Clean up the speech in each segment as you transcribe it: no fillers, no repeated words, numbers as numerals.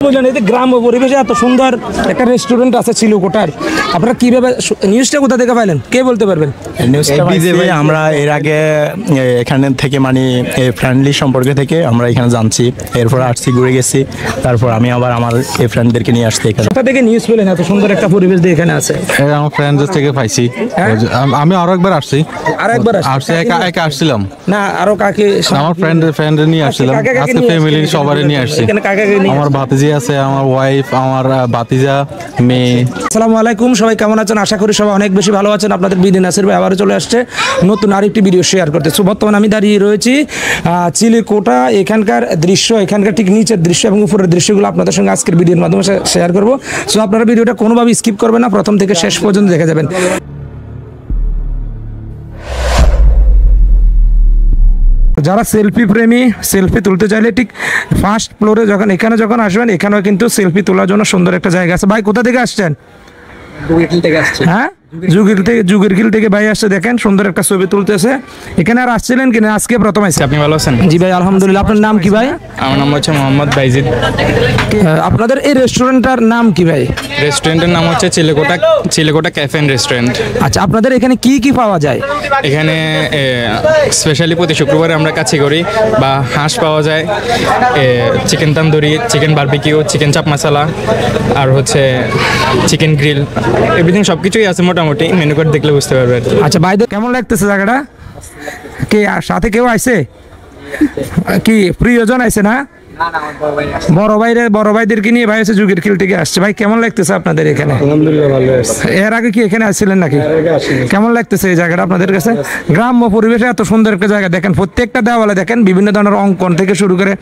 বললেন এই যে গ্রাম্য পরিবেশে এত সুন্দর একটা রেস্টুরেন্ট আছে চিলেকোঠার, আপনারা কিভাবে নিউজটা কোথা থেকে পাইলেন, কে বলতে পারবেন? আমরা এর আগে এখানে থেকে মানে ফ্রেন্ডলি সম্পর্কে থেকে আমরা এখানে জানছি, এরপর আসছি, ঘুরে গেছি, তারপর আমি আবার আমার এই ফ্রেন্ডদেরকে নিয়ে আসছি এখানে। কোথা থেকে নিউজ পেলেন এত সুন্দর একটা পরিবেশ দিয়ে এখানে আছে? আমার ফ্রেন্ডদের থেকে পাইছি। আমি আরো একবার আসছি, একা আসছিলাম না, আরো কাকে? আমার ফ্রেন্ড নিয়ে আসছিলাম, আজকে ফ্যামিলি সবারই নিয়ে আসছি। আমার ভাতিজি আছে, আমার ওয়াইফ, আমার ভাতিজা, মেয়ে। আসসালামু আলাইকুম, সবাই কেমন আছেন? আশা করি সবাই অনেক বেশি ভালো আছেন। আপনাদের বিডি নাসির ভাই আবারও চলে আসছে নতুন আরেকটি ভিডিও শেয়ার করতে। সো বর্তমানে আমি দাঁড়িয়ে রয়েছি চিলেকোঠা, এখানকার দৃশ্য, এখানকার ঠিক নিচের দৃশ্য এবং উপরের দৃশ্যগুলো আপনাদের সঙ্গে আজকের ভিডিওর মাধ্যমে শেয়ার করবো। সো আপনারা ভিডিওটা কোনোভাবে স্কিপ করবেন না, প্রথম থেকে শেষ পর্যন্ত দেখে যাবেন। যারা সেলফি প্রেমী, সেলফি তুলতে চাইলে ঠিক ফার্স্ট ফ্লোরে যখন আসবেন, এখানেও কিন্তু সেলফি তোলার জন্য সুন্দর একটা জায়গা আছে। ভাই কোথা থেকে আসছেন? হ্যাঁ, যুগেরখিল থেকে ভাই আসছে। দেখেন সুন্দর একটা ছবি তুলতেছে। এখানে আর আসছিলেন কিনা? আজকে প্রথম আসছে। আপনি ভালো আছেন? জি ভাই আলহামদুলিল্লাহ। আপনার নাম কি ভাই? আমার নাম হচ্ছে মোহাম্মদ বাইজিদ। আপনাদের এই রেস্টুরেন্টটার নাম কি ভাই? রেস্টুরেন্টের নাম হচ্ছে চিলেকোঠা ক্যাফে এন্ড রেস্টুরেন্ট। আচ্ছা, আপনাদের এখানে কি কি পাওয়া যায়? এখানে স্পেশালি প্রতি শুক্রবারে আমরা কাছি করি বা হাঁস পাওয়া যায়, chicken tandoori, chicken barbecue, chicken চাপ মশলা, আর হচ্ছে চিকেন গ্রিল, এভরিথিং সব কিছুই আছে মোটামুটি। মেনু কার্ড দেখলে বুঝতে পারবে। আচ্ছা ভাইদের কেমন লাগতেছে জায়গাটা? কে সাথে কেউ আইছে? কি প্রিয়জন আইছে না? বড় ভাইদেরকে নিয়ে ভাই হচ্ছে যুগেরখিল থেকে আসছে। ভাই কেমন লাগতেছে আপনাদের এখানে? আলহামদুলিল্লাহ ভালো আছে। এর আগে কি এখানে আসছিলেন নাকি? কেমন লাগতেছে এই জায়গাটা আপনাদের কাছে? গ্রাম্য পরিবেশে এত সুন্দর একটা জায়গা, দেখেন প্রত্যেকটা দেওয়ালে দেখেন বিভিন্ন ধরনের অঙ্কন থেকে শুরু করে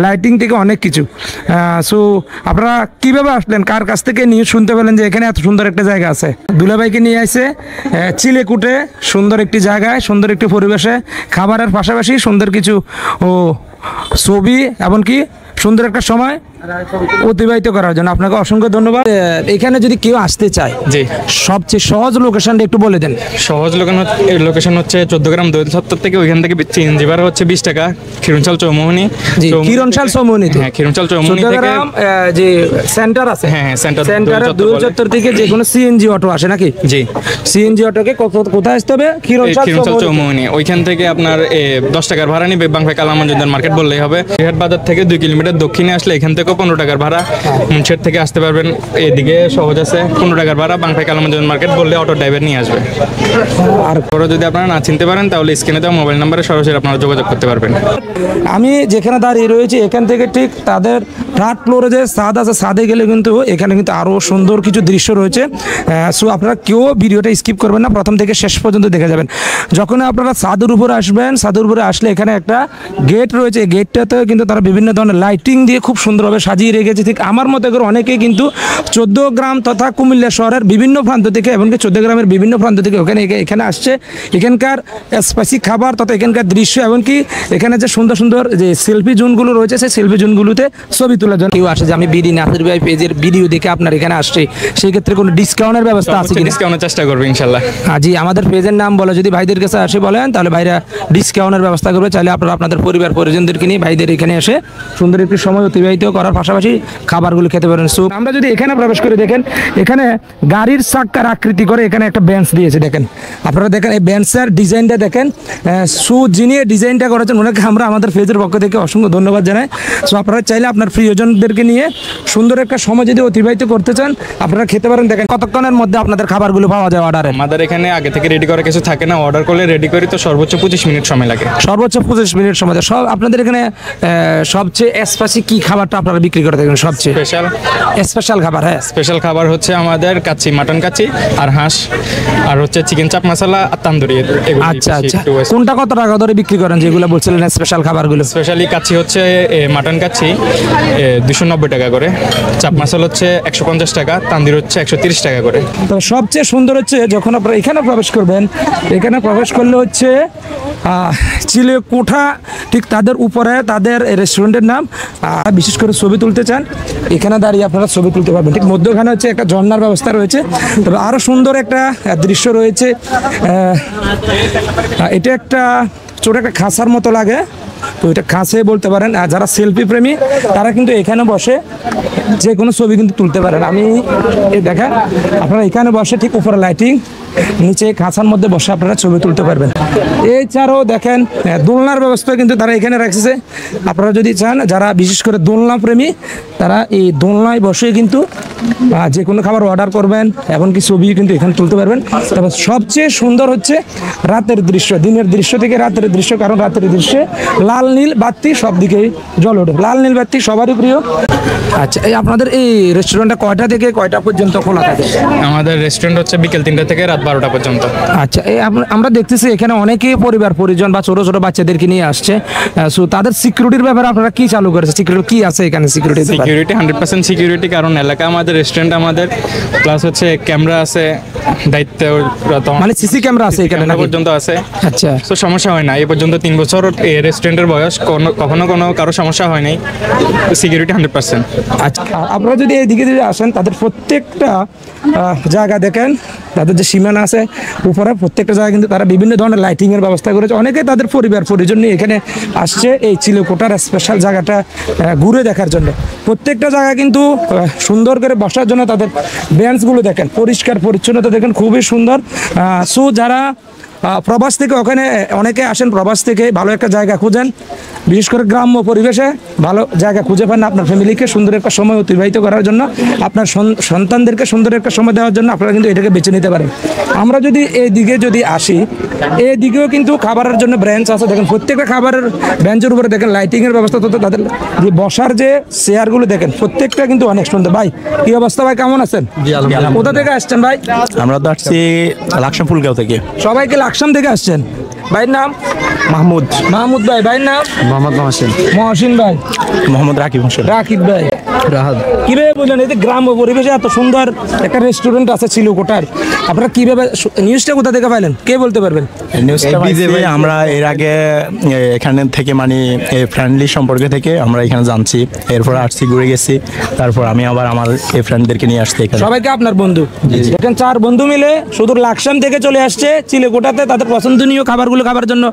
লাইটিং থেকে অনেক কিছু। সো আপনারা কিভাবে আসলেন, কার কাছ থেকে নিয়ে শুনতে পেলেন যে এখানে এত সুন্দর একটা জায়গা আছে? দুলাভাইকে নিয়ে আসছে চিলেকোঠে, সুন্দর একটি জায়গায়, সুন্দর একটি পরিবেশে, খাবারের পাশাপাশি সুন্দর কিছু ছবি, এমনকি সুন্দর একটা সময় অতিবাহিত করার জন্য আপনাকে অসংখ্য ধন্যবাদ। এখানে যদি কেউ আসতে চায়, জি, সবচেয়ে সহজ লোকেশনটা একটু বলে দেন। সহজ লোকেশন হচ্ছে 14 গ্রাম দোয়েল সত্তর থেকে, ওইখান থেকে সিএনজি ভাড়া হচ্ছে 20 টাকা। খিরুনচাল চৌমুহনী, খিরুনচাল চৌমুহনী, হ্যাঁ খিরুনচাল চৌমুহনী থেকে যে সেন্টার আছে, হ্যাঁ সেন্টারে দোয়েল চত্বর থেকে যে কোনো সিএনজি অটো আসে নাকি? জি, সিএনজি অটোকে কোথায় আসতে হবে? খিরুনচাল চৌমুহনী। ওইখান থেকে আপনার 10 টাকার ভাড়া নিবে। বাংফাই কালামঞ্জুদার মার্কেট বললেই হবে। বিহাট বাজার থেকে 2 কিলোমিটার দক্ষিণে আসলে এখান থেকে 15 টাকার ভাড়া। মুন্সের থেকে আসতে পারবেন, এদিকে সহজ আছে, 15 টাকার ভাড়া। বাংফাই কালামঞ্জুদার মার্কেট বললে অটো ড্রাইভার নিয়ে আসবে। আর পরে যদি আপনারা না চিনতে পারেন তাহলে স্ক্রিনে দেওয়া মোবাইল নাম্বারে সরাসরি আপনারা যোগাযোগ করতে পারবেন। আমি যেখানে দাঁড়িয়ে রয়েছি এখান থেকে ঠিক তাদের থার্ড ফ্লোরে যে ছাদ আছে, ছাদে গেলে কিন্তু এখানে কিন্তু আরও সুন্দর কিছু দৃশ্য রয়েছে। সো আপনারা কেউ ভিডিওটা স্কিপ করবেন না, প্রথম থেকে শেষ পর্যন্ত দেখে যাবেন। যখন আপনারা ছাদের উপরে আসবেন, ছাদের উপরে আসলে এখানে একটা গেট রয়েছে, গেটটাতে কিন্তু তারা বিভিন্ন ধরনের লাইটিং দিয়ে খুব সুন্দরভাবে সাজিয়ে রেখেছে। ঠিক আমার মতো করে অনেকেই কিন্তু 14 গ্রাম তথা কুমিল্লা শহরের বিভিন্ন প্রান্ত থেকে, এমনকি 14 গ্রামের বিভিন্ন প্রান্ত থেকে এখানে আসছে। এখানকার স্পাইসি খাবার তথা এখানকার দৃশ্য, এমনকি এখানে যে সুন্দর সুন্দর যে সেলফি জোনগুলো রয়েছে, সেই সেলফি জোনগুলোতে ছবি তোলার জন্য কেউ আসে যে আমি বিডি নাসির ভাই পেজের ভিডিও দেখে আপনার এখানে আসছি, সেই ক্ষেত্রে কোনো ডিসকাউন্টের ব্যবস্থা আছে কি? ডিসকাউন্টের চেষ্টা করবো ইনশাল্লাহ। হ্যাঁ জি, আমাদের পেজের নাম বলে যদি ভাইদের কাছে আসে বলেন, তাহলে ভাইরা ডিসকাউন্টের ব্যবস্থা করবে। চাইলে আপনারা আপনাদের পরিবার পরিজনদেরকে নিয়ে ভাইদের এখানে এসে সুন্দর একটি সময় অতিবাহিত করার পাশাপাশি খাবারগুলো খেতে পারেন। সো আমরা যদি এখানে প্রবেশ করে দেখেন, এখানে গাড়ির চাক্কার আকৃতি করে এখানে একটা বেঞ্চ দিয়েছে। দেখেন আপনারা, দেখেন এই বেঞ্চের ডিজাইনটা দেখেন। যিনি ডিজাইনটা করেছেন ওনাকে আমরা আমাদের পেজের পক্ষ থেকে অসংখ্য ধন্যবাদ জানাই। সো আপনারা চাইলে আপনার প্রিয়জনদেরকে নিয়ে সুন্দর একটা সময় যদি অতিবাহিত করতে চান, আপনারা খেতে পারেন। দেখেন কতক্ষণের মধ্যে আপনাদের খাবারগুলো পাওয়া যায় অর্ডারে? আমাদের এখানে আগে থেকে রেডি করা কিছু থাকে না, অর্ডার করলে রেডি করি তো সর্বোচ্চ 25 মিনিট সময় লাগে। সর্বোচ্চ 25 মিনিট সময়। সব আপনাদের এখানে সবচেয়ে স্পেশাল কি খাবারটা আপনারা বিক্রি করে থাকেন? সবচেয়ে স্পেশাল খাবার? হ্যাঁ, স্পেশাল খাবার হচ্ছে আমাদের কাচ্চি, মাটন কাচ্চি আর হাঁস, আর হচ্ছে চিকেন চাপ মশলা আর তান্দুরি। আচ্ছা আচ্ছা, কোনটা কত টাকা ধরে বিক্রি করেন যেগুলো বলছিলেন স্পেশাল খাবারগুলো? স্পেশালি কাচ্চি হচ্ছে মাটন কাচ্চি 290 টাকা করে, চাপ মশলা হচ্ছে 150 টাকা, তান্দুরি হচ্ছে 130 টাকা করে। তো সবচেয়ে সুন্দর হচ্ছে যখন আপনারা এখানে প্রবেশ করবেন, এখানে প্রবেশ করলে হচ্ছে চিলেকোঠা, ঠিক তাদের উপরে তাদের রেস্টুরেন্টের নাম। বিশেষ করে ছবি তুলতে চান, এখানে দাঁড়িয়ে আপনারা ছবি তুলতে পারবেন। ঠিক মধ্যখানে হচ্ছে একটা ঝর্ণার ব্যবস্থা রয়েছে, তবে আরও সুন্দর একটা দৃশ্য রয়েছে। এটা একটা ছোট একটা খাঁচার মতো লাগে, তো এটা খাঁচে বলতে পারেন। আর যারা সেলফি প্রেমী তারা কিন্তু এখানে বসে যে কোনো ছবি কিন্তু তুলতে পারেন। আমি এই দেখেন আপনারা এখানে বসে ঠিক উপরে লাইটিং, নিচে খাঁচার মধ্যে বসে আপনারা ছবি তুলতে পারবেন। এছাড়াও দেখেন দোলনার ব্যবস্থা কিন্তু তারা এখানে রাখছে। আপনারা যদি চান, যারা বিশেষ করে দোলনা প্রেমী, তারা এই দোলনায় বসে কিন্তু যে কোনো খাবার অর্ডার করবেন, এমনকি ছবি কিন্তু এখানে তুলতে পারবেন। তবে সবচেয়ে সুন্দর হচ্ছে রাতের দৃশ্য, দিনের দৃশ্য থেকে রাতের দৃশ্য, কারণ রাতের দৃশ্যে লাল নীল বাতি সব দিকেই জ্বলে ওঠে। লাল নীল বাতি সবারই প্রিয়। আচ্ছা, এই আপনাদের এই রেস্টুরেন্টটা কয়টা থেকে কয়টা পর্যন্ত খোলা থাকে? আমাদের রেস্টুরেন্ট হচ্ছে বিকেল 3টা থেকে রাত 12টা পর্যন্ত। আচ্ছা, এই আমরা দেখতেছি এখানে অনেকেই পরিবার পরিজন বা ছোট ছোট বাচ্চাদেরকে নিয়ে আসছে। সো তাদের সিকিউরিটির ব্যাপারে আপনারা কি চালু করেছে? সিকিউরিটি কি আছে এখানে? সিকিউরিটি 100% সিকিউরিটি, কারণ এলাকা আমাদের, রেস্টুরেন্ট আমাদের, প্লাস হচ্ছে ক্যামেরা আছে দায়িত্বরত, মানে সিসি ক্যামেরা আছে এখানে না পর্যন্ত আছে। আচ্ছা, তো সমস্যা হয় না। এই পর্যন্ত 3 বছর এই রেস্টুরেন্টের বয়স, কখনো কারো সমস্যা হয় নাই। সিকিউরিটি 100%। আচ্ছা, আপনারা যদি এইদিকে যদি আসেন, তাদের প্রত্যেকটা জায়গা দেখেন, তাদের যে সীমানা আছে উপরে প্রত্যেকটা জায়গায় কিন্তু তারা বিভিন্ন ধরনের লাইটিংয়ের ব্যবস্থা করেছে। অনেকে তাদের পরিবার পরিজন নিয়ে এখানে আসছে এই চিলেকোঠার স্পেশাল জায়গাটা ঘুরে দেখার জন্য। প্রত্যেকটা জায়গা কিন্তু সুন্দর করে বসার জন্য তাদের বেঞ্চগুলো দেখেন, পরিষ্কার পরিচ্ছন্নতা দেখেন, খুবই সুন্দর। সো যারা প্রবাস থেকে, ওখানে অনেকে আসেন প্রবাস থেকে, ভালো একটা জায়গা খুঁজেন, বিশেষ করে গ্রাম্য পরিবেশে ভালো জায়গা খুঁজে পান আপনার ফ্যামিলিকে সুন্দর একটা সময় অতিবাহিত করার জন্য, আপনার সন্তানদেরকে সুন্দর একটা সময় দেওয়ার জন্য আপনারা কিন্তু এটাকে বেছে নিতে পারেন। আমরা যদি এইদিকে যদি আসি, এইদিকেও কিন্তু খাবারের জন্য ব্রেঞ্চ আছে। দেখেন প্রত্যেকটা খাবারের বেঞ্চের উপরে দেখেন লাইটিংয়ের ব্যবস্থা, তো তাদের যে বসার যে চেয়ারগুলো দেখেন প্রত্যেকটা কিন্তু অনেক সুন্দর। ভাই কি অবস্থা? ভাই কেমন আছেন? কোথা থেকে আসছেন ভাই? আমরা তো আসছি লাকসাম ফুলগাঁও থেকে। সবাইকে লাকসাম থেকে আসছেন। ভাইয়ের নাম? মাহমুদ। মাহমুদ ভাই। ভাইয়ের নাম? মোহাম্মদ মহসিন। মহসিন ভাই। মোহাম্মদ রাকিব হোসেন। রাকিব ভাই। রাহাত। কিভাবে বললেন এই যে গ্রাম্য পরিবেশে এত সুন্দর একটা রেস্টুরেন্ট আছে চিলেকোঠার, আপনারা কিভাবে নিউজটা কোথা থেকে পাইলেন? কে বলতে পারবেন? নিউজটা আমরা এর আগে এখানে থেকে মানে ফ্রেন্ডলি সম্পর্কে থেকে আমরা এখানে জানছি, এরপর আসছি, ঘুরে গেছি, তারপর আমি আবার আমার এই ফ্রেন্ডদেরকে নিয়ে আসছি এখানে। সবাইকে আপনার বন্ধু? দেখেন 4 বন্ধু মিলে শুধু লাকসাম থেকে চলে আসছে চিলেকোঠাতে তাদের পছন্দনীয় খাবারগুলো খাবার জন্য।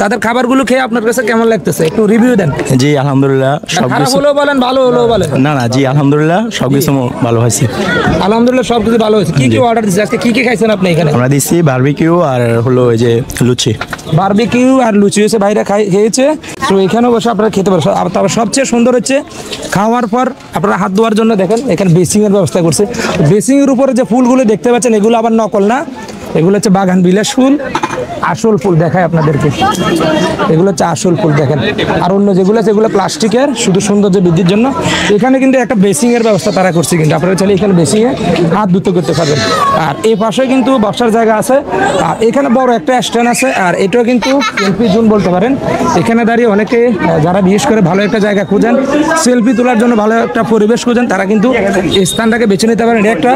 তাদের খাবারগুলো খেয়ে আপনার কাছে কেমন লাগতেছে একটু রিভিউ দেন। জি আলহামদুলিল্লাহ, খারাপ সবকিছু হলেও বলেন, ভালো হলেও বলেন। না জি আলহামদুলিল্লাহ সবকিছু ভালো হয়েছে। আলহামদুলিল্লাহ সবকিছু ভালো হয়েছে। কি কি অর্ডার দিচ্ছেন আজকে? কি কি খাইছেন আপনি এখানে? আমরা দিচ্ছি বারবিকিউ আর হলো ওই যে লুচি। বারবিকিউ আর লুচি হয়েছে, বাইরে খেয়েছে। তো এখানেও বসে আপনারা খেতে পারেন। তবে সবচেয়ে সুন্দর হচ্ছে খাওয়ার পর আপনারা হাত ধোয়ার জন্য দেখেন এখানে বেসিংয়ের ব্যবস্থা করছে। বেসিংয়ের উপরে যে ফুলগুলো দেখতে পাচ্ছেন এগুলো আবার নকল না, এগুলো হচ্ছে বাগান বিলাস ফুল। আসল ফুল দেখায় আপনাদেরকে, এগুলো হচ্ছে আসল ফুল দেখেন। আর অন্য যেগুলো আছে এগুলো প্লাস্টিকের, শুধু সৌন্দর্য বৃদ্ধির জন্য। এখানে কিন্তু একটা বেসিংয়ের ব্যবস্থা তারা করছে, কিন্তু আপনারা চাইলে এখানে বেসিংয়ে হাত ধুতে করতে পারবেন। আর এই পাশে কিন্তু বসার জায়গা আছে, আর এখানে বড় একটা স্ট্যান্ড আছে। আর এটাও কিন্তু সেলফি জোন বলতে পারেন। এখানে দাঁড়িয়ে অনেকে যারা বিশেষ করে ভালো একটা জায়গা খুঁজেন, সেলফি তোলার জন্য ভালো একটা পরিবেশ খুঁজেন, তারা কিন্তু এই স্থানটাকে বেছে নিতে পারেন। এটা একটা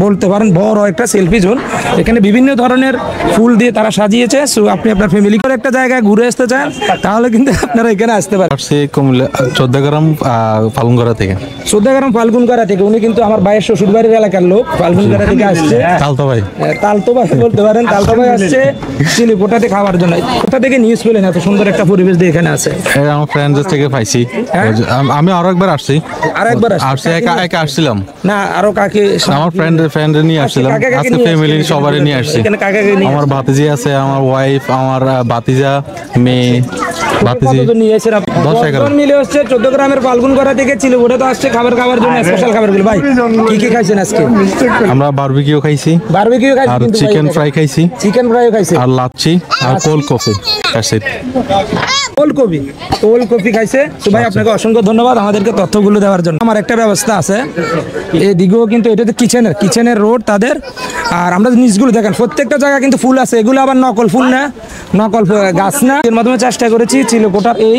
বলতে পারেন বড় একটা সেলফি জোন। এখানে বিভিন্ন ধরনের ফুল দিয়ে তারা সাজিয়েছে। সো আপনি আপনার ফ্যামিলি করে একটা জায়গায় ঘুরে আসতে চান তাহলে কিন্তু আপনারা এখানে আসতে পারেন। আসছে কুমিল্লা 14 গ্রাম ফাল্গুনগড়া থেকে। 14 গ্রাম ফাল্গুনগড়া থেকে। উনি কিন্তু আমার ভাইয়ের শ্বশুর বাড়ির এলাকার লোক, ফাল্গুনগড়া থেকে আসছে। তালতো ভাই বলতে পারেন। তালতো ভাই আসছে চিলেকোঠাতে খাওয়ার জন্য। কোথা থেকে নিউজ পেলেন এত সুন্দর একটা পরিবেশ দিয়ে এখানে আছে? আমার ফ্রেন্ডস থেকে পাইছি। আমি আরো একবার আসছি। আরেকবার আসছি, একা আসছিলাম না, আরো কাকে? আমার ফ্রেন্ড নিয়ে আসছিলাম। আজকে ফ্যামিলি সবারই নিয়ে আসছি। আমার ভাতিজি আছে, আমার ওয়াইফ, আমার ভাতিজা, মেয়ে, ভাতিজি। 10-11 জন মিলে হচ্ছে 14 গ্রামের ফাল্গুনগড়া থেকে চিলেকোঠা তো আসছে খাবার খাওয়ার জন্য, স্পেশাল খাবারগুলো। ভাই কি কি খাইছেন আজকে? আমরা বারবিকিউ খাইছি, আর চিকেন ফ্রাই খাইছি, আর লাচ্ছি, আর কোল্ড কফি। কোল্ড কফি খাইছে। তো ভাই আপনাকে অসংখ্য ধন্যবাদ আমাদেরকে তথ্যগুলো দেওয়ার জন্য। আমার একটা ব্যবস্থা আছে এদিকেও কিন্তু, এটা তো কিচেনের রোড তাদের। আর আমরা নিচগুলো দেখেন প্রত্যেকটা জায়গা কিন্তু ফুল আছে, এগুলো আবার নকল ফুল না, নকল গাছ না। এর মাধ্যমে চেষ্টা করেছি চিলেকোঠার এই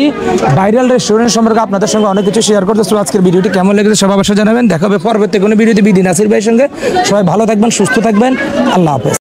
ভাইরাল রেস্টুরেন্ট সম্পর্কে আপনাদের সঙ্গে অনেক কিছু শেয়ার করতে। আজকের ভিডিওটি কেমন লেগেছে সবাই অবশ্যই জানাবেন। দেখা হবে পরবর্তী কোনো ভিডিওতে বিডি নাসির ভাইয়ের সঙ্গে। সবাই ভালো থাকবেন, সুস্থ থাকবেন। আল্লাহ হাফেজ।